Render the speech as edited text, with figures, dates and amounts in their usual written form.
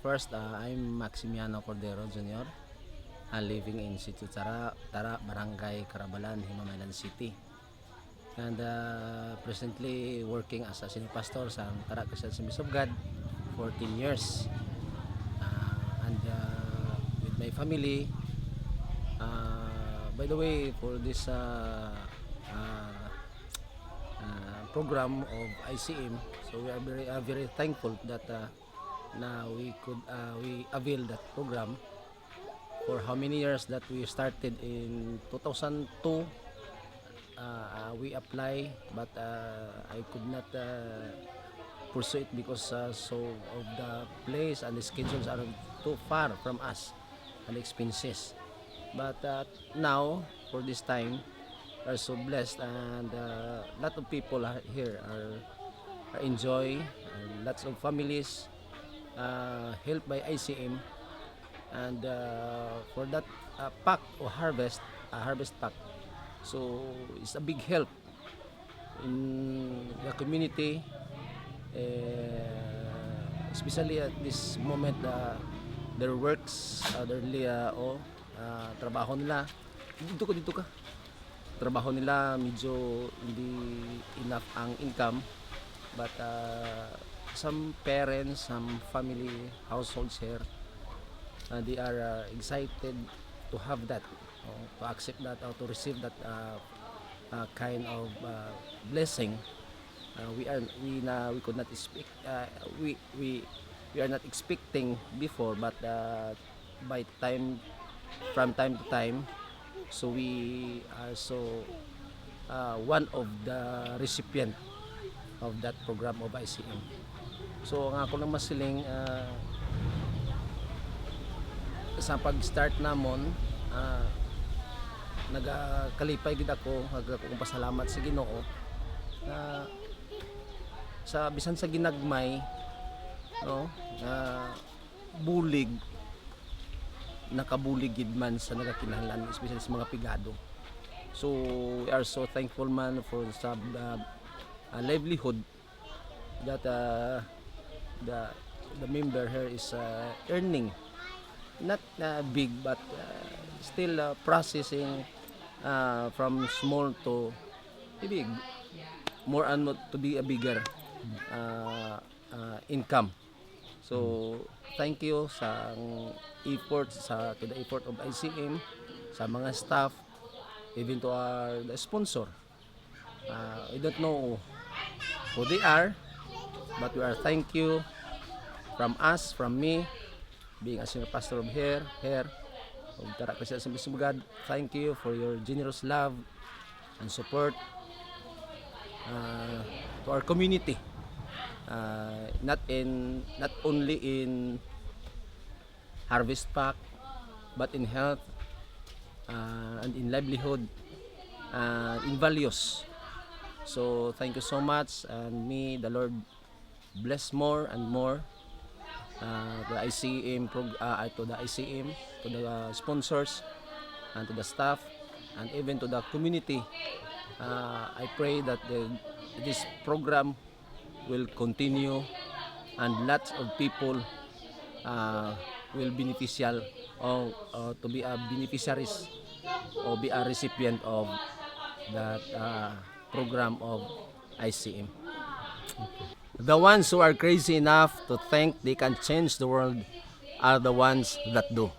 First, I'm Maximiano Cordero Jr., living in City Tara, Barangay Carabalan, Himamaylan City. And presently working as a senior pastor sa Tara Christian Assemblies of God, 14 years. And with my family, by the way, for this program of ICM, so we are very thankful that now we avail that program for how many years that we started in 2002. We apply, but I could not pursue it because so of the place and the schedules are too far from us and expenses. But now for this time are so blessed, and lot of people here are enjoy, and lots of families helped by ICM. And for that pack or harvest pack, so it's a big help in the community, especially at this moment. Their works, their trabaho nila, dito ka, trabaho nila medyo hindi enough ang income, but some parents, some family households here, they are excited to have that, to accept that, or to receive that kind of blessing. We could not expect, we are not expecting before, but from time to time, so we are so one of the recipient of that program of ICM. So ang ako lang masiling, sa pag-start namon, nagakalipay gid ako, kung pasalamat sa Ginoo sa bisan sa ginagmay, no, bulig nakabulig gid man sa nagakinahanglan, especially sa mga pigado. So we are so thankful man for sa livelihood that the member here is earning, not big, but still processing from small to big, more and more to be a bigger income. So thank you sa effort, to the effort of ICM, sa mga staff, even to the sponsor. I don't know who they are, but we are thank you from us, from me, being a senior pastor of here of Tara Christian Assemblies of God. Thank you for your generous love and support to our community, not only in harvest pack, but in health, and in livelihood, in values. So thank you so much, and may the Lord bless more and more the ICM to the ICM, to the sponsors, and to the staff, and even to the community. I pray that this program will continue, and lots of people will beneficial, or to be a beneficiaries, or be a recipient of that program of ICM. The ones who are crazy enough to think they can change the world are the ones that do.